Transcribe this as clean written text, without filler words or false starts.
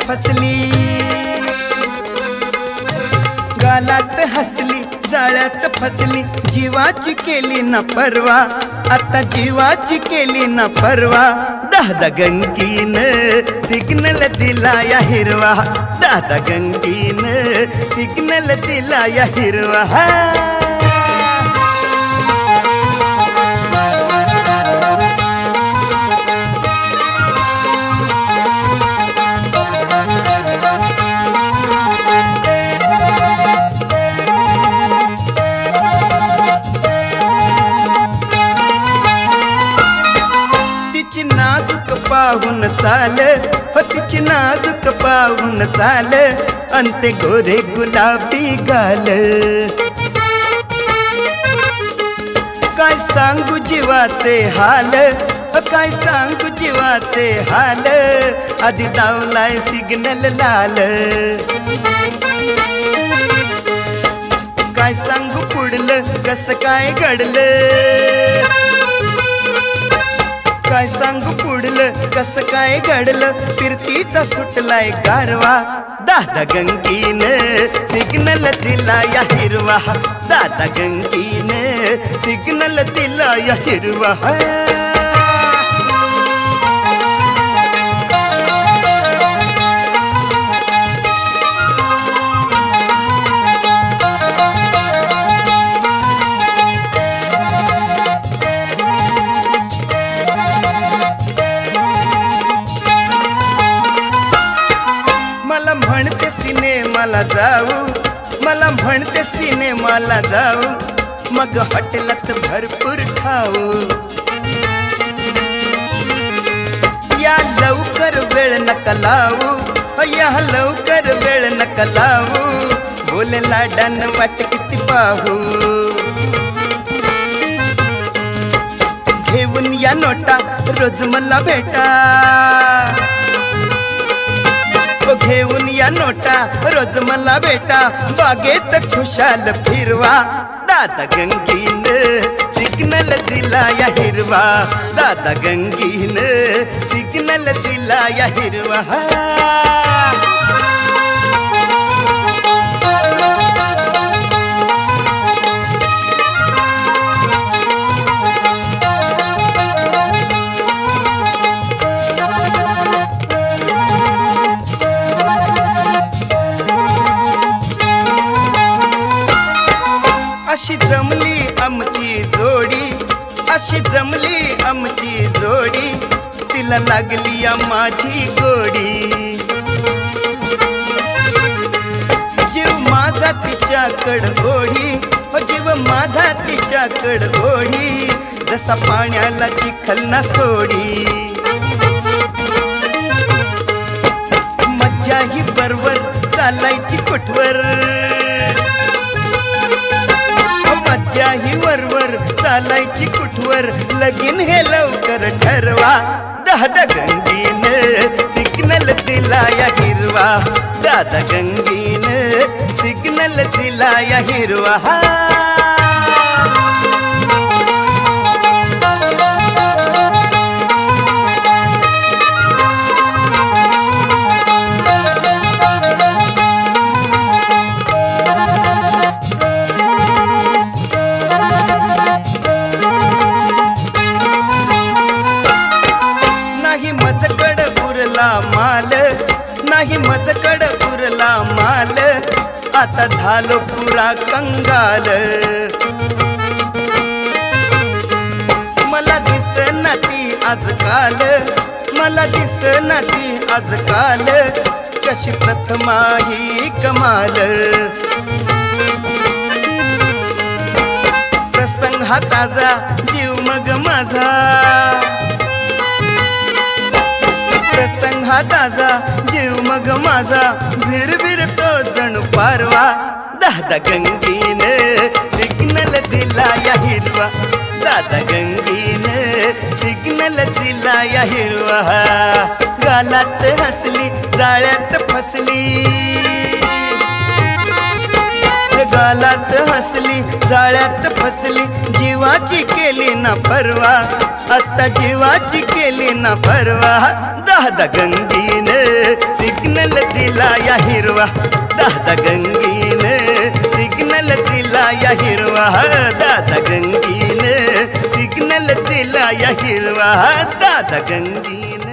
फसली, गालात हसली जाळ्यात फसली, जीवाची केली ना परवा, आता जीवाची केली ना परवा। दादा गंगीन सिग्नल दिला या हिरवा, दादा गंगीन सिग्नल दिला या हिरवा। पाहून चाल हो तिची नाजूक पाहून चाल, अंते गोरे गुलाबी गाल। काय सांगू जीवाचे हाल, काय सांगू जीवाचे हाल, आधी दावलाय सिग्नल लाल। काय सांगू पुढलं कसं काय घडलं, काय सांगू पुढलं कसं काय घडलं, फिरतीचा सुटलाय गारवा। दादा गंगीन सिग्नल दिला या हिरवा, दादा गंगीन सिग्नल दिला या हिरवा। मला म्हणते सिनेमाला जाऊ, मला म्हणते सिनेमाला जाऊ, मग हॉटेलात भरपूर खाऊ। या लवकर वेळ नका लावू, या लवकर वेळ नका लावू, बोले लाडान वाट किती पाहू। घेऊन या नोटा रोज मला भेटा, घेऊन या नोटा रोज मला भेटा, बागेत खुशाल फिरवा। दादा गंगीन सिग्नल दिला या हिरवा, दादा गंगीन सिग्नल दिला या हिरवा। अशी जमली आमची जोडी, अशी जमली आमची जोडी, तिला लागली या माझी गोडी। जीव माझा तिच्याकड ओढी, जीव माझा तिच्याकड ओढी, जसा पाण्याला चिखल ना सोडी। मज्जा ही बरोबर चालायची कुठवर, मज्जा ही वरवर चालायची कुठवर, लगीन हे लवकर ठरवा। दादा गंगीन सिग्नल दिला या हिरवा, दादा गंगीन सिग्नल दिला या हिरवा। माल नाही मजकड पुरला माल, आता झालो पुरा कंगाल। मला दिसना ती आजकाल, मला दिसना ती आजकाल, कशी प्रथमा ही कमाल। प्रसंग हा ताजा जीव मग माझा, प्रसंग हा ताजा जीव मग माझा, भिरभिर तो जणू पारवा। दादा गंगीन सिग्नल दिला या हिरवा, दादा गंगीन सिग्नल दिला या हिरवा। गालात हसली जाळ्यात फसली, गालात हसली जाळ्यात फसली, जीवाची केली ना परवा, आता जीवाची केली ना परवा। दादा गंगीन सिग्नल दिला या हिरवा दादा गंगीन सिग्नल दिला या हिरवा दादा गंगीन सिग्नल दिला या हिरवा दादा गंगीन